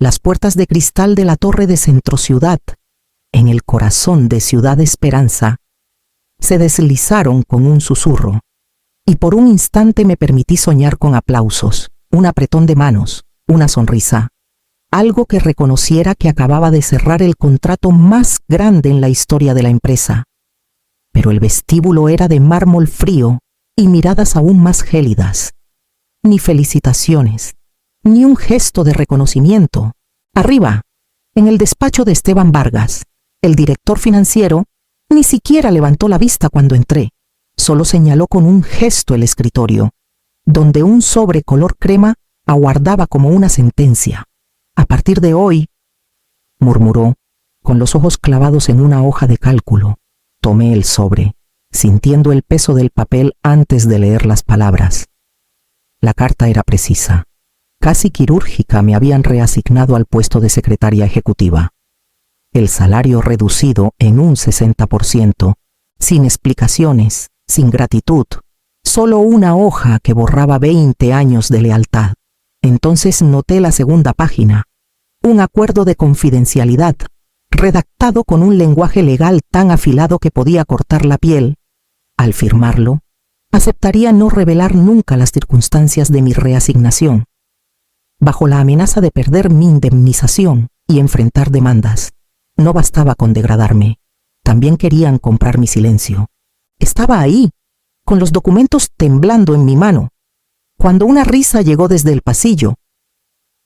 Las puertas de cristal de la torre de Centro Ciudad, en el corazón de Ciudad Esperanza, se deslizaron con un susurro, y por un instante me permití soñar con aplausos, un apretón de manos, una sonrisa, algo que reconociera que acababa de cerrar el contrato más grande en la historia de la empresa. Pero el vestíbulo era de mármol frío y miradas aún más gélidas. Ni felicitaciones, ni un gesto de reconocimiento. Arriba, en el despacho de Esteban Vargas, el director financiero ni siquiera levantó la vista cuando entré. Solo señaló con un gesto el escritorio, donde un sobre color crema aguardaba como una sentencia. A partir de hoy, murmuró, con los ojos clavados en una hoja de cálculo. Tomé el sobre, sintiendo el peso del papel antes de leer las palabras. La carta era precisa. Casi quirúrgica me habían reasignado al puesto de secretaria ejecutiva. El salario reducido en un 60%, sin explicaciones, sin gratitud, solo una hoja que borraba 20 años de lealtad. Entonces noté la segunda página, un acuerdo de confidencialidad, redactado con un lenguaje legal tan afilado que podía cortar la piel. Al firmarlo, aceptaría no revelar nunca las circunstancias de mi reasignación, bajo la amenaza de perder mi indemnización y enfrentar demandas. No bastaba con degradarme, también querían comprar mi silencio. Estaba ahí, con los documentos temblando en mi mano, cuando una risa llegó desde el pasillo.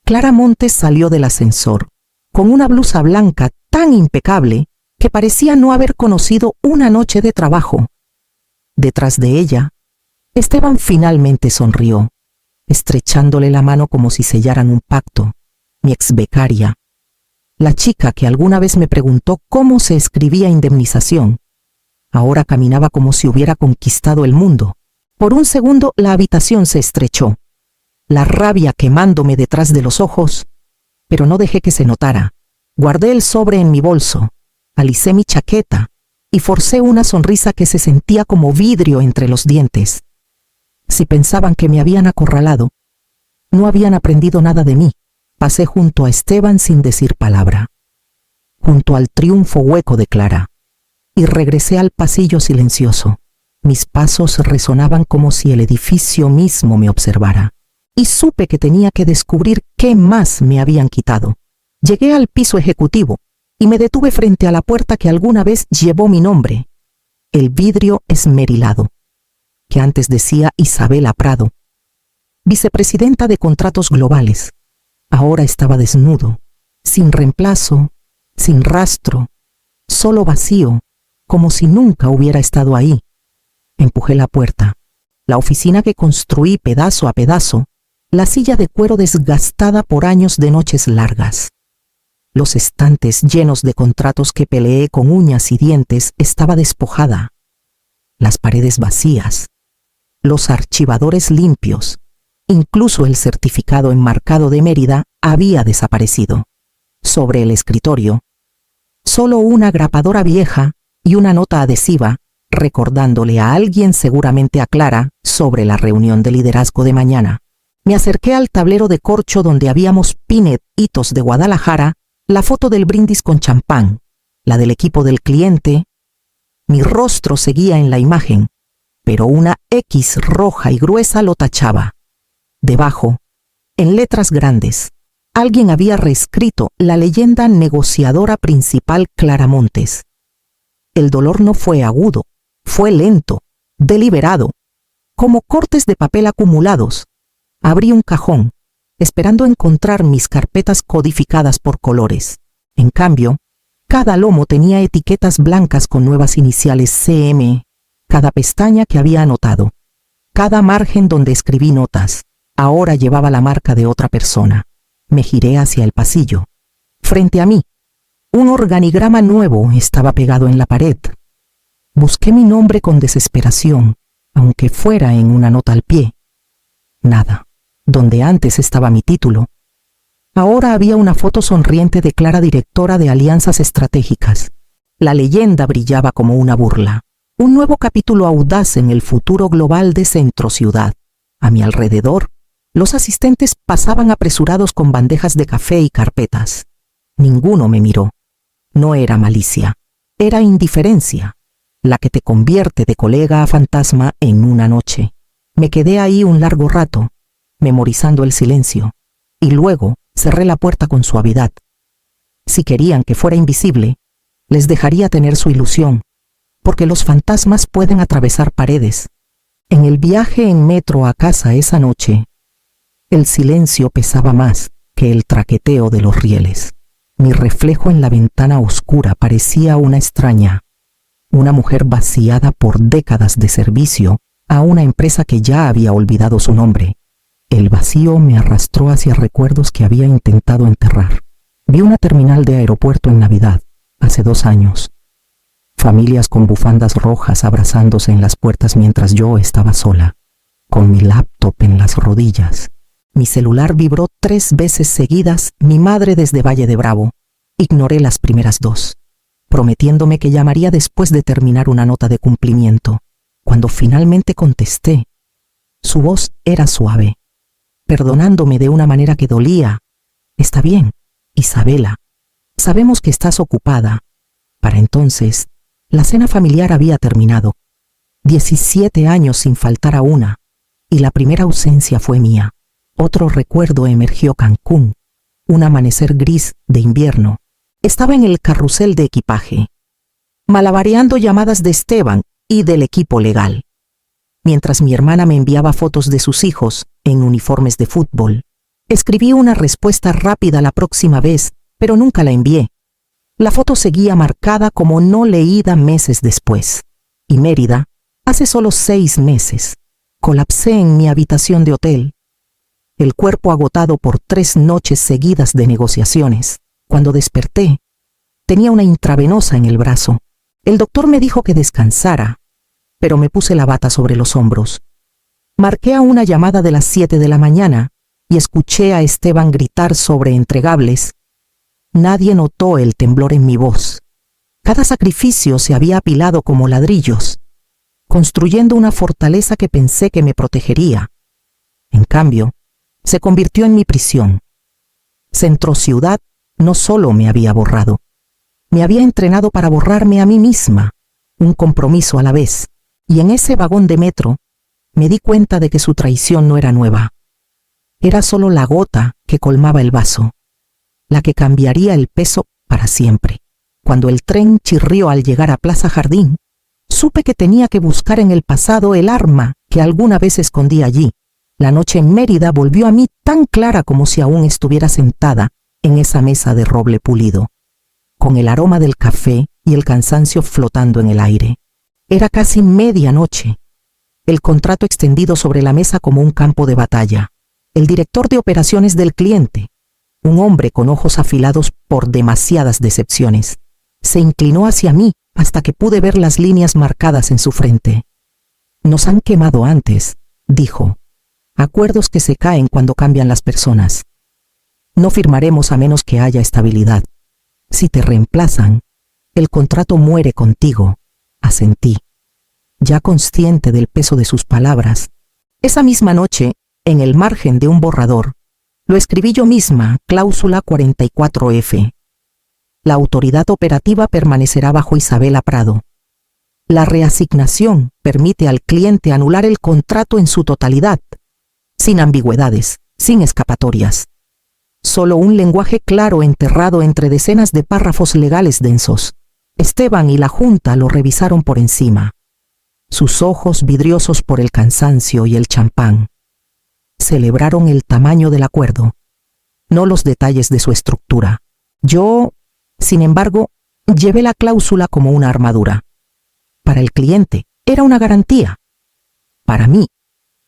Clara Montes salió del ascensor, con una blusa blanca tan impecable que parecía no haber conocido una noche de trabajo. Detrás de ella, Esteban finalmente sonrió, estrechándole la mano como si sellaran un pacto. Mi exbecaria, la chica que alguna vez me preguntó cómo se escribía indemnización, ahora caminaba como si hubiera conquistado el mundo. Por un segundo la habitación se estrechó, la rabia quemándome detrás de los ojos, pero no dejé que se notara. Guardé el sobre en mi bolso, alicé mi chaqueta y forcé una sonrisa que se sentía como vidrio entre los dientes. Si pensaban que me habían acorralado, no habían aprendido nada de mí. Pasé junto a Esteban sin decir palabra, junto al triunfo hueco de Clara, y regresé al pasillo silencioso. Mis pasos resonaban como si el edificio mismo me observara, y supe que tenía que descubrir qué más me habían quitado. Llegué al piso ejecutivo y me detuve frente a la puerta que alguna vez llevó mi nombre, el vidrio esmerilado, que antes decía Isabela Prado, vicepresidenta de contratos globales. Ahora estaba desnudo, sin reemplazo, sin rastro, solo vacío, como si nunca hubiera estado ahí. Empujé la puerta, la oficina que construí pedazo a pedazo, la silla de cuero desgastada por años de noches largas. Los estantes llenos de contratos que peleé con uñas y dientes estaba despojada. Las paredes vacías, los archivadores limpios, incluso el certificado enmarcado de Mérida había desaparecido. Sobre el escritorio, solo una grapadora vieja y una nota adhesiva recordándole a alguien, seguramente a Clara, sobre la reunión de liderazgo de mañana. Me acerqué al tablero de corcho donde habíamos pinet hitos de Guadalajara, la foto del brindis con champán, la del equipo del cliente. Mi rostro seguía en la imagen, pero una X roja y gruesa lo tachaba. Debajo, en letras grandes, alguien había reescrito la leyenda negociadora principal Clara Montes. El dolor no fue agudo, fue lento, deliberado, como cortes de papel acumulados. Abrí un cajón, esperando encontrar mis carpetas codificadas por colores. En cambio, cada lomo tenía etiquetas blancas con nuevas iniciales CM, cada pestaña que había anotado, cada margen donde escribí notas. Ahora llevaba la marca de otra persona. Me giré hacia el pasillo. Frente a mí, un organigrama nuevo estaba pegado en la pared. Busqué mi nombre con desesperación, aunque fuera en una nota al pie. Nada. Donde antes estaba mi título, ahora había una foto sonriente de Clara, directora de alianzas estratégicas. La leyenda brillaba como una burla. Un nuevo capítulo audaz en el futuro global de Centro Ciudad. A mi alrededor, Los asistentes pasaban apresurados con bandejas de café y carpetas. Ninguno me miró. No era malicia, era indiferencia, la que te convierte de colega a fantasma en una noche. Me quedé ahí un largo rato, memorizando el silencio, y luego cerré la puerta con suavidad. Si querían que fuera invisible, les dejaría tener su ilusión, porque los fantasmas pueden atravesar paredes. En el viaje en metro a casa esa noche, el silencio pesaba más que el traqueteo de los rieles. Mi reflejo en la ventana oscura parecía una extraña, una mujer vaciada por décadas de servicio a una empresa que ya había olvidado su nombre. El vacío me arrastró hacia recuerdos que había intentado enterrar. Vi una terminal de aeropuerto en Navidad, hace 2 años. Familias con bufandas rojas abrazándose en las puertas mientras yo estaba sola, con mi laptop en las rodillas. Mi celular vibró 3 veces seguidas, mi madre desde Valle de Bravo. Ignoré las primeras 2, prometiéndome que llamaría después de terminar una nota de cumplimiento. Cuando finalmente contesté, su voz era suave, perdonándome de una manera que dolía. Está bien, Isabela. Sabemos que estás ocupada. Para entonces, la cena familiar había terminado. 17 años sin faltar a una, y la primera ausencia fue mía. Otro recuerdo emergió: Cancún, un amanecer gris de invierno. Estaba en el carrusel de equipaje, malabareando llamadas de Esteban y del equipo legal, mientras mi hermana me enviaba fotos de sus hijos en uniformes de fútbol. Escribí una respuesta rápida la próxima vez, pero nunca la envié. La foto seguía marcada como no leída meses después. Y Mérida, hace solo 6 meses, colapsé en mi habitación de hotel, el cuerpo agotado por 3 noches seguidas de negociaciones. Cuando desperté, tenía una intravenosa en el brazo. El doctor me dijo que descansara, pero me puse la bata sobre los hombros. Marqué a una llamada de las 7 de la mañana y escuché a Esteban gritar sobre entregables. Nadie notó el temblor en mi voz. Cada sacrificio se había apilado como ladrillos, construyendo una fortaleza que pensé que me protegería. En cambio, se convirtió en mi prisión. Centro Ciudad no solo me había borrado, me había entrenado para borrarme a mí misma, un compromiso a la vez, y en ese vagón de metro me di cuenta de que su traición no era nueva. Era solo la gota que colmaba el vaso, la que cambiaría el peso para siempre. Cuando el tren chirrió al llegar a Plaza Jardín, supe que tenía que buscar en el pasado el arma que alguna vez escondí allí. La noche en Mérida volvió a mí tan clara como si aún estuviera sentada en esa mesa de roble pulido, con el aroma del café y el cansancio flotando en el aire. Era casi medianoche, el contrato extendido sobre la mesa como un campo de batalla. El director de operaciones del cliente, un hombre con ojos afilados por demasiadas decepciones, se inclinó hacia mí hasta que pude ver las líneas marcadas en su frente. Nos han quemado antes, dijo. Acuerdos que se caen cuando cambian las personas. No firmaremos a menos que haya estabilidad. Si te reemplazan, el contrato muere contigo, asentí, ya consciente del peso de sus palabras. Esa misma noche, en el margen de un borrador, lo escribí yo misma, cláusula 44F. La autoridad operativa permanecerá bajo Isabela Prado. La reasignación permite al cliente anular el contrato en su totalidad, sin ambigüedades, sin escapatorias. Solo un lenguaje claro enterrado entre decenas de párrafos legales densos. Esteban y la Junta lo revisaron por encima, sus ojos vidriosos por el cansancio y el champán. Celebraron el tamaño del acuerdo, no los detalles de su estructura. Yo, sin embargo, llevé la cláusula como una armadura. Para el cliente era una garantía. Para mí,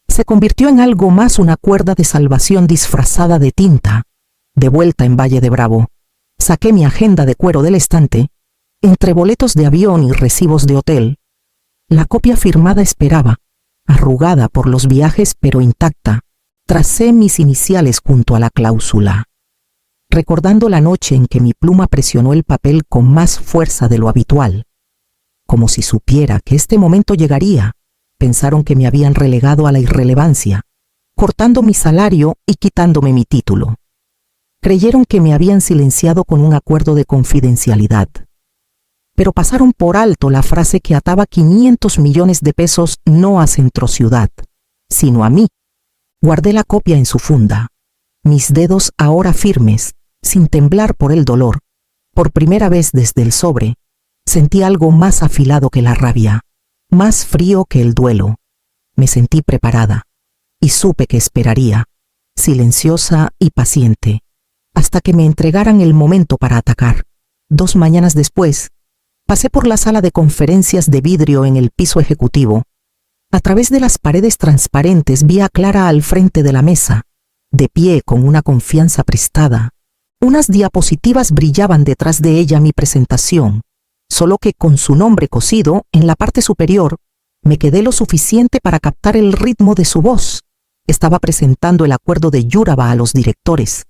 se convirtió en algo más, una cuerda de salvación disfrazada de tinta. De vuelta en Valle de Bravo, saqué mi agenda de cuero del estante. Entre boletos de avión y recibos de hotel, la copia firmada esperaba, arrugada por los viajes pero intacta. Tracé mis iniciales junto a la cláusula, recordando la noche en que mi pluma presionó el papel con más fuerza de lo habitual. Como si supiera que este momento llegaría, pensaron que me habían relegado a la irrelevancia, cortando mi salario y quitándome mi título. Creyeron que me habían silenciado con un acuerdo de confidencialidad, pero pasaron por alto la frase que ataba 500 millones de pesos no a Centrociudad, sino a mí. Guardé la copia en su funda, mis dedos ahora firmes, sin temblar por el dolor. Por primera vez desde el sobre, sentí algo más afilado que la rabia, más frío que el duelo. Me sentí preparada y supe que esperaría, silenciosa y paciente, hasta que me entregaran el momento para atacar. 2 mañanas después, pasé por la sala de conferencias de vidrio en el piso ejecutivo. A través de las paredes transparentes vi a Clara al frente de la mesa, de pie con una confianza prestada. Unas diapositivas brillaban detrás de ella mi presentación, solo que con su nombre cosido en la parte superior, me quedé lo suficiente para captar el ritmo de su voz. Estaba presentando el acuerdo de Yuraba a los directores,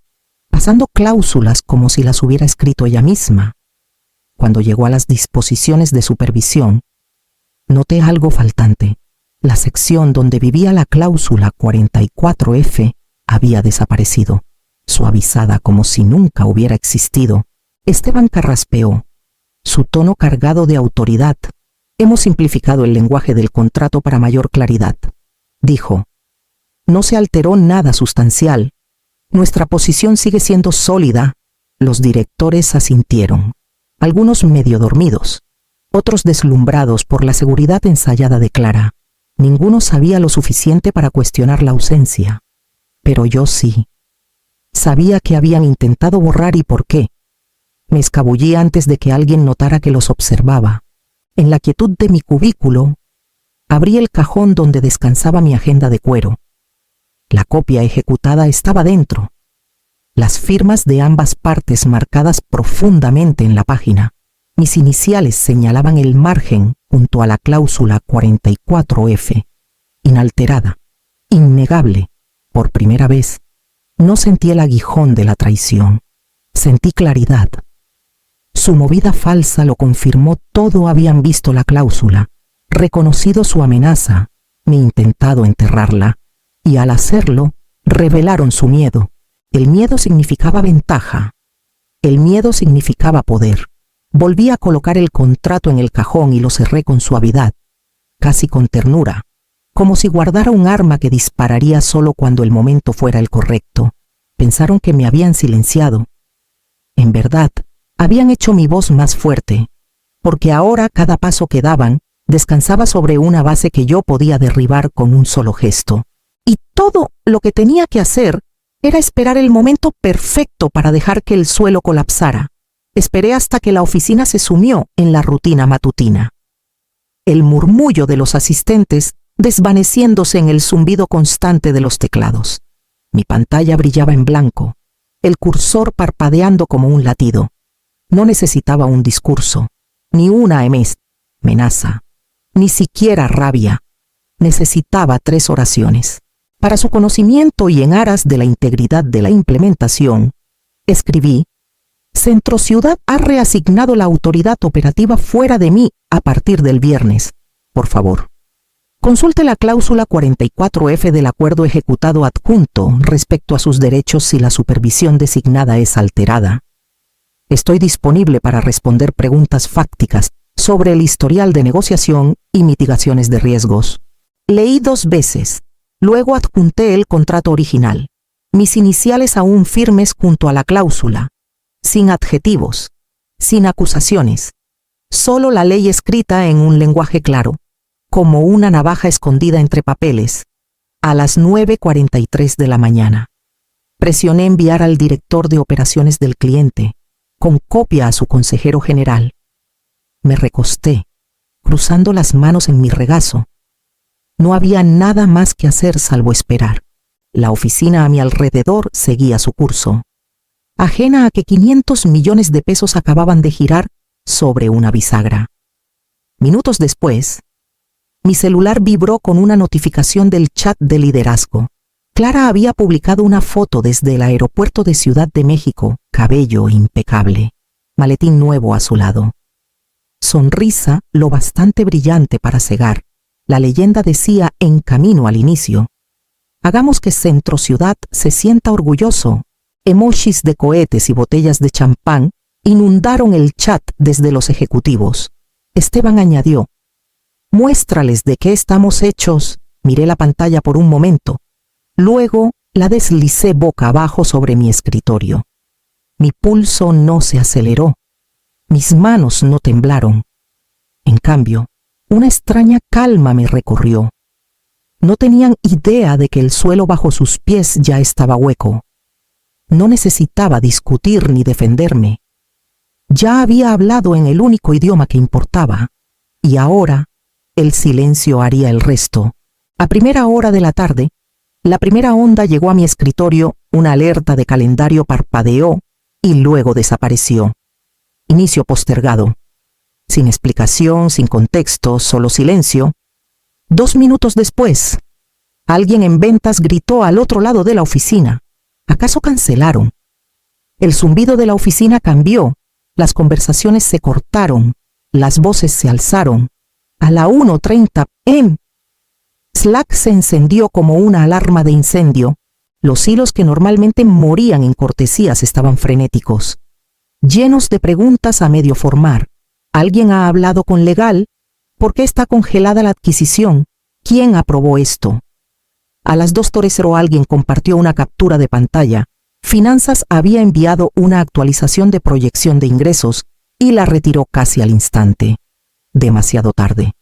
pasando cláusulas como si las hubiera escrito ella misma. Cuando llegó a las disposiciones de supervisión, noté algo faltante. La sección donde vivía la cláusula 44F había desaparecido, suavizada como si nunca hubiera existido. Esteban carraspeó, su tono cargado de autoridad. Hemos simplificado el lenguaje del contrato para mayor claridad, dijo. No se alteró nada sustancial. Nuestra posición sigue siendo sólida. Los directores asintieron, algunos medio dormidos, otros deslumbrados por la seguridad ensayada de Clara. Ninguno sabía lo suficiente para cuestionar la ausencia, pero yo sí. Sabía que habían intentado borrar y por qué. Me escabullí antes de que alguien notara que los observaba. En la quietud de mi cubículo, abrí el cajón donde descansaba mi agenda de cuero. La copia ejecutada estaba dentro, las firmas de ambas partes marcadas profundamente en la página. Mis iniciales señalaban el margen junto a la cláusula 44F, inalterada, innegable. Por primera vez, no sentí el aguijón de la traición, sentí claridad. Su movida falsa lo confirmó. Todo habían visto la cláusula, reconocido su amenaza, ni intentado enterrarla, y al hacerlo, revelaron su miedo. El miedo significaba ventaja. El miedo significaba poder. Volví a colocar el contrato en el cajón y lo cerré con suavidad, casi con ternura, como si guardara un arma que dispararía solo cuando el momento fuera el correcto. Pensaron que me habían silenciado. En verdad, habían hecho mi voz más fuerte, porque ahora cada paso que daban descansaba sobre una base que yo podía derribar con un solo gesto. Y todo lo que tenía que hacer era esperar el momento perfecto para dejar que el suelo colapsara. Esperé hasta que la oficina se sumió en la rutina matutina. El murmullo de los asistentes desvaneciéndose en el zumbido constante de los teclados. Mi pantalla brillaba en blanco, el cursor parpadeando como un latido. No necesitaba un discurso, ni una amenaza, ni siquiera rabia. Necesitaba 3 oraciones. Para su conocimiento y en aras de la integridad de la implementación, escribí: Centrociudad ha reasignado la autoridad operativa fuera de mí a partir del viernes. Por favor, consulte la cláusula 44F del acuerdo ejecutado adjunto respecto a sus derechos si la supervisión designada es alterada. Estoy disponible para responder preguntas fácticas sobre el historial de negociación y mitigaciones de riesgos. Leí 2 veces, luego adjunté el contrato original, mis iniciales aún firmes junto a la cláusula, sin adjetivos, sin acusaciones, solo la ley escrita en un lenguaje claro, como una navaja escondida entre papeles, a las 9:43 de la mañana. Presioné enviar al director de operaciones del cliente, con copia a su consejero general. Me recosté, cruzando las manos en mi regazo. No había nada más que hacer salvo esperar. La oficina a mi alrededor seguía su curso, ajena a que 500 millones de pesos acababan de girar sobre una bisagra. Minutos después, mi celular vibró con una notificación del chat de liderazgo. Clara había publicado una foto desde el aeropuerto de Ciudad de México, cabello impecable, maletín nuevo a su lado. Sonrisa lo bastante brillante para cegar. La leyenda decía en camino al inicio. Hagamos que Centro Ciudad se sienta orgulloso. Emojis de cohetes y botellas de champán inundaron el chat desde los ejecutivos. Esteban añadió: muéstrales de qué estamos hechos. Miré la pantalla por un momento. Luego la deslicé boca abajo sobre mi escritorio. Mi pulso no se aceleró. Mis manos no temblaron. En cambio, una extraña calma me recorrió. No tenían idea de que el suelo bajo sus pies ya estaba hueco. No necesitaba discutir ni defenderme. Ya había hablado en el único idioma que importaba, y ahora el silencio haría el resto. A primera hora de la tarde, la primera onda llegó a mi escritorio, una alerta de calendario parpadeó y luego desapareció. Inicio postergado. Sin explicación, sin contexto, solo silencio. 2 minutos después, alguien en ventas gritó al otro lado de la oficina. ¿Acaso cancelaron? El zumbido de la oficina cambió, las conversaciones se cortaron, las voces se alzaron. A la 1:30 p.m. Slack se encendió como una alarma de incendio. Los hilos que normalmente morían en cortesías estaban frenéticos, llenos de preguntas a medio formar. ¿Alguien ha hablado con legal? ¿Por qué está congelada la adquisición? ¿Quién aprobó esto? A las 2:00 alguien compartió una captura de pantalla. Finanzas había enviado una actualización de proyección de ingresos y la retiró casi al instante. Demasiado tarde.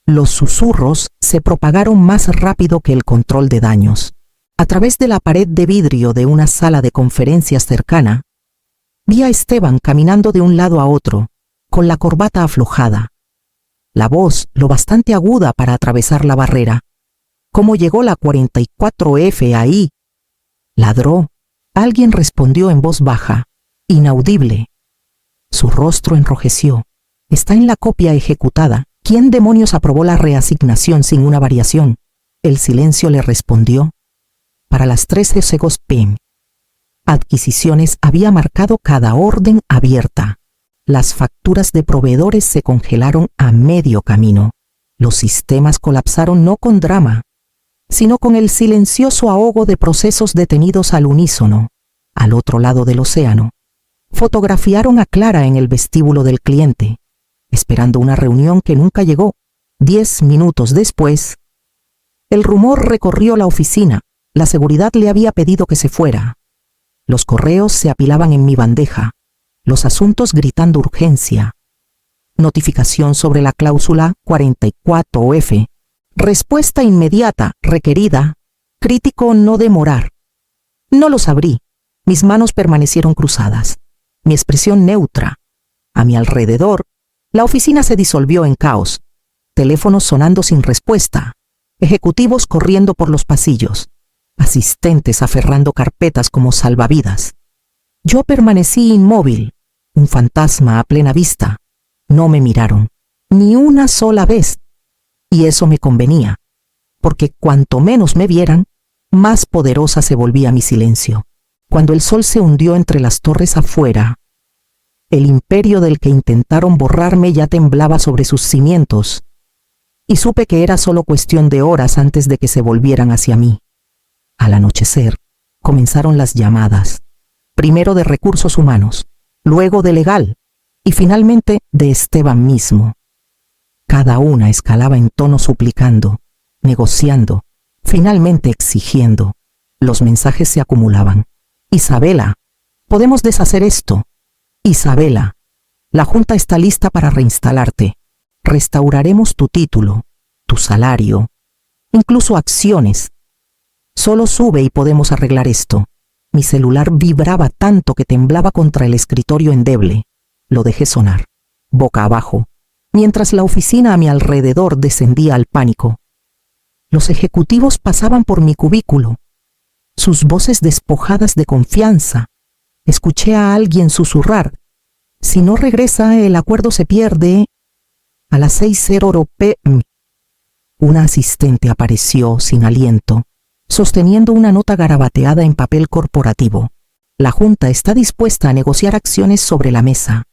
Los susurros se propagaron más rápido que el control de daños. A través de la pared de vidrio de una sala de conferencias cercana, vi a Esteban caminando de un lado a otro, con la corbata aflojada. La voz lo bastante aguda para atravesar la barrera. ¿Cómo llegó la 44F ahí? Ladró. Alguien respondió en voz baja, inaudible. Su rostro enrojeció. Está en la copia ejecutada. ¿Quién demonios aprobó la reasignación sin una variación? El silencio le respondió. Para las 13:00 p.m. Adquisiciones había marcado cada orden abierta. Las facturas de proveedores se congelaron a medio camino. Los sistemas colapsaron no con drama, sino con el silencioso ahogo de procesos detenidos al unísono. Al otro lado del océano, fotografiaron a Clara en el vestíbulo del cliente, esperando una reunión que nunca llegó. 10 minutos después, el rumor recorrió la oficina. La seguridad le había pedido que se fuera. Los correos se apilaban en mi bandeja, los asuntos gritando urgencia. Notificación sobre la cláusula 44F. Respuesta inmediata, requerida. Crítico no demorar. No los abrí. Mis manos permanecieron cruzadas. Mi expresión neutra. A mi alrededor, la oficina se disolvió en caos. Teléfonos sonando sin respuesta. Ejecutivos corriendo por los pasillos. Asistentes aferrando carpetas como salvavidas. Yo permanecí inmóvil, un fantasma a plena vista. No me miraron, ni una sola vez. Y eso me convenía, porque cuanto menos me vieran, más poderosa se volvía mi silencio. Cuando el sol se hundió entre las torres afuera, el imperio del que intentaron borrarme ya temblaba sobre sus cimientos, y supe que era solo cuestión de horas antes de que se volvieran hacia mí. Al anochecer, comenzaron las llamadas, primero de recursos humanos, luego de legal, y finalmente de Esteban mismo. Cada una escalaba en tono suplicando, negociando, finalmente exigiendo. Los mensajes se acumulaban. Isabela, podemos deshacer esto. Isabela, la Junta está lista para reinstalarte. Restauraremos tu título, tu salario, incluso acciones. Solo sube y podemos arreglar esto. Mi celular vibraba tanto que temblaba contra el escritorio endeble. Lo dejé sonar, boca abajo, mientras la oficina a mi alrededor descendía al pánico. Los ejecutivos pasaban por mi cubículo, sus voces despojadas de confianza. Escuché a alguien susurrar: si no regresa, el acuerdo se pierde. A las 6:00 p.m. Una asistente apareció sin aliento, sosteniendo una nota garabateada en papel corporativo. La Junta está dispuesta a negociar acciones sobre la mesa.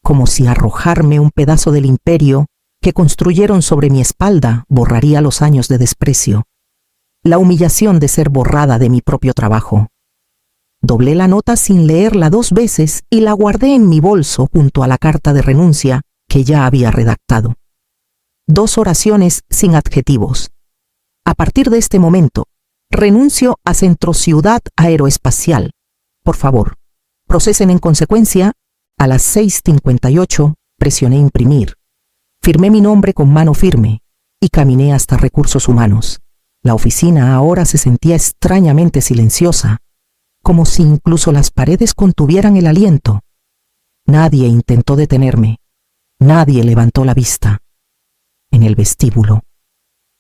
Como si arrojarme un pedazo del imperio que construyeron sobre mi espalda borraría los años de desprecio. la humillación de ser borrada de mi propio trabajo. Doblé la nota sin leerla 2 veces y la guardé en mi bolso junto a la carta de renuncia que ya había redactado. 2 oraciones sin adjetivos. A partir de este momento, renuncio a Centrociudad Aeroespacial. Por favor, procesen en consecuencia. A las 6:58 presioné imprimir. Firmé mi nombre con mano firme y caminé hasta Recursos Humanos. La oficina ahora se sentía extrañamente silenciosa, como si incluso las paredes contuvieran el aliento. Nadie intentó detenerme. Nadie levantó la vista. En el vestíbulo,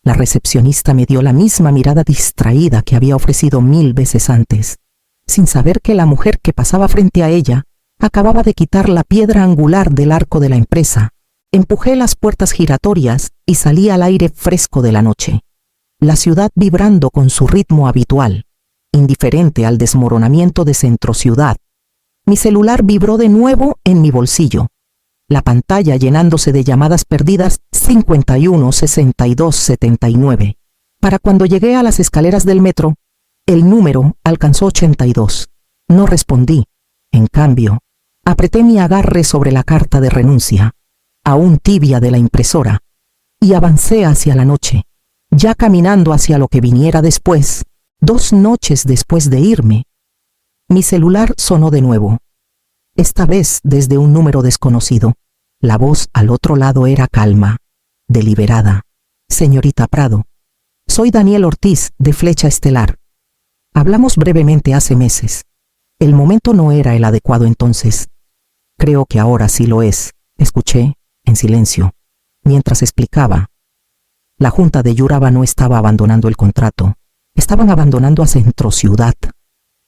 la recepcionista me dio la misma mirada distraída que había ofrecido 1000 veces antes, sin saber que la mujer que pasaba frente a ella acababa de quitar la piedra angular del arco de la empresa. Empujé las puertas giratorias y salí al aire fresco de la noche. La ciudad vibrando con su ritmo habitual, indiferente al desmoronamiento de Centrociudad. Mi celular vibró de nuevo en mi bolsillo. La pantalla llenándose de llamadas perdidas 51 62 79. Para cuando llegué a las escaleras del metro, el número alcanzó 82. No respondí. En cambio, apreté mi agarre sobre la carta de renuncia, aún tibia de la impresora, y avancé hacia la noche, ya caminando hacia lo que viniera después. 2 noches después de irme, mi celular sonó de nuevo. Esta vez desde un número desconocido. La voz al otro lado era calma, deliberada. Señorita Prado, soy Daniel Ortiz, de Flecha Estelar. Hablamos brevemente hace meses. El momento no era el adecuado entonces. Creo que ahora sí lo es, escuché, en silencio, mientras explicaba. La Junta de Yuraba no estaba abandonando el contrato. Estaban abandonando a Centrociudad.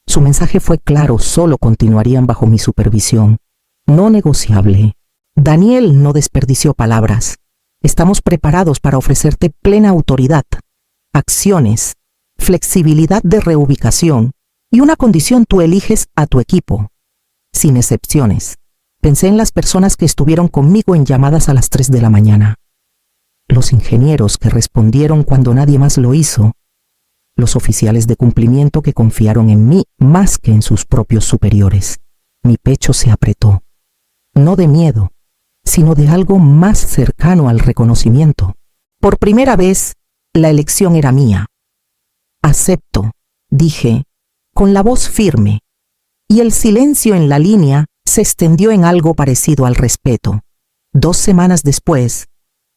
Su mensaje fue claro, solo continuarían bajo mi supervisión. No negociable. Daniel no desperdició palabras. Estamos preparados para ofrecerte plena autoridad, acciones, flexibilidad de reubicación y una condición: tú eliges a tu equipo. Sin excepciones. Pensé en las personas que estuvieron conmigo en llamadas a las 3 de la mañana. Los ingenieros que respondieron cuando nadie más lo hizo. Los oficiales de cumplimiento que confiaron en mí más que en sus propios superiores. Mi pecho se apretó. No de miedo, sino de algo más cercano al reconocimiento. Por primera vez, la elección era mía. Acepto, dije, con la voz firme, y el silencio en la línea se extendió en algo parecido al respeto. 2 semanas después,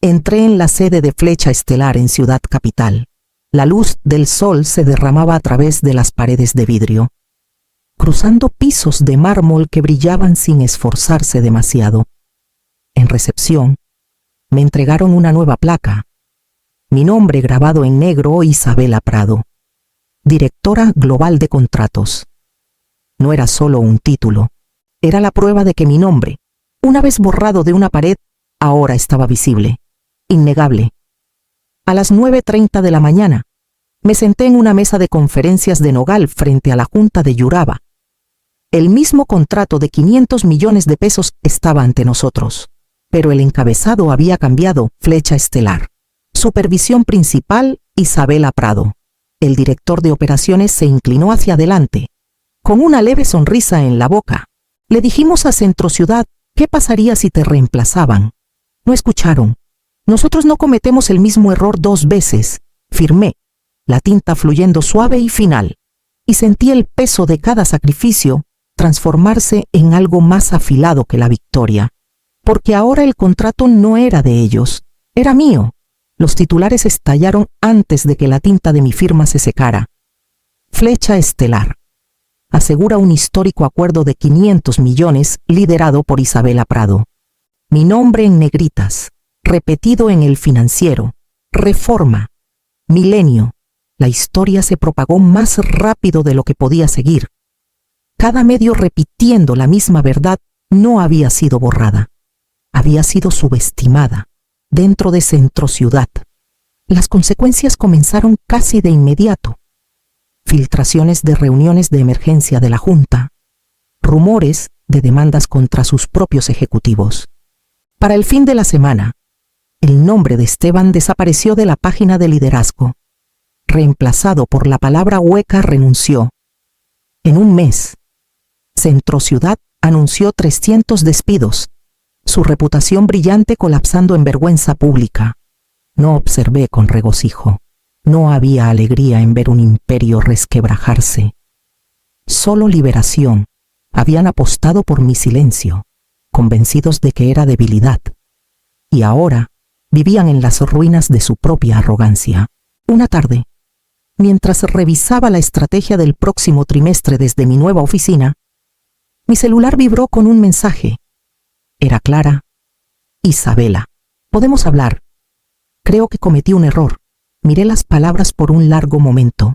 entré en la sede de Flecha Estelar en Ciudad Capital. La luz del sol se derramaba a través de las paredes de vidrio, cruzando pisos de mármol que brillaban sin esforzarse demasiado. En recepción, me entregaron una nueva placa. Mi nombre grabado en negro: Isabela Prado, directora global de contratos. No era solo un título, era la prueba de que mi nombre, una vez borrado de una pared, ahora estaba visible, innegable. A las 9:30 de la mañana, me senté en una mesa de conferencias de nogal frente a la Junta de Yuraba. El mismo contrato de 500 millones de pesos estaba ante nosotros, pero el encabezado había cambiado: Flecha Estelar. Supervisión principal: Isabela Prado. El director de operaciones se inclinó hacia adelante, con una leve sonrisa en la boca. Le dijimos a Centrociudad, ¿qué pasaría si te reemplazaban? No escucharon. Nosotros no cometemos el mismo error 2 veces. Firmé, la tinta fluyendo suave y final, y sentí el peso de cada sacrificio transformarse en algo más afilado que la victoria, porque ahora el contrato no era de ellos, era mío. Los titulares estallaron antes de que la tinta de mi firma se secara. Flecha Estelar asegura un histórico acuerdo de 500 millones liderado por Isabela Prado. Mi nombre en negritas, repetido en El Financiero, Reforma, Milenio. La historia se propagó más rápido de lo que podía seguir. Cada medio repitiendo la misma verdad no había sido borrada. Había sido subestimada dentro de Centrociudad. Las consecuencias comenzaron casi de inmediato. Filtraciones de reuniones de emergencia de la Junta. Rumores de demandas contra sus propios ejecutivos. Para el fin de la semana, el nombre de Esteban desapareció de la página de liderazgo. reemplazado por la palabra hueca, renunció. En un mes, Centro Ciudad anunció 300 despidos, su reputación brillante colapsando en vergüenza pública. No observé con regocijo. No había alegría en ver un imperio resquebrajarse. Solo liberación. Habían apostado por mi silencio, convencidos de que era debilidad. Y ahora vivían en las ruinas de su propia arrogancia. Una tarde, mientras revisaba la estrategia del próximo trimestre desde mi nueva oficina, mi celular vibró con un mensaje. Era Clara. Isabela, ¿podemos hablar? Creo que cometí un error. Miré las palabras por un largo momento.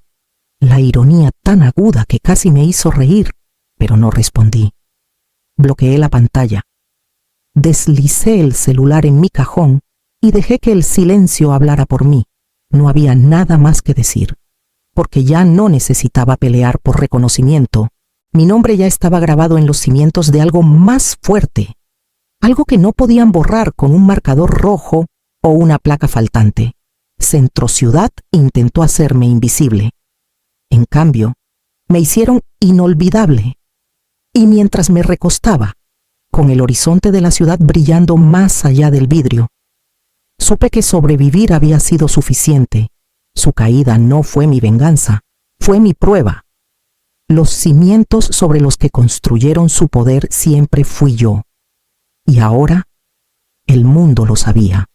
La ironía tan aguda que casi me hizo reír, pero no respondí. Bloqueé la pantalla. Deslicé el celular en mi cajón y dejé que el silencio hablara por mí. No había nada más que decir, porque ya no necesitaba pelear por reconocimiento. Mi nombre ya estaba grabado en los cimientos de algo más fuerte, algo que no podían borrar con un marcador rojo o una placa faltante. Centro Ciudad intentó hacerme invisible. En cambio, me hicieron inolvidable. Y mientras me recostaba, con el horizonte de la ciudad brillando más allá del vidrio, supe que sobrevivir había sido suficiente. Su caída no fue mi venganza, fue mi prueba. Los cimientos sobre los que construyeron su poder siempre fui yo. Y ahora, el mundo lo sabía.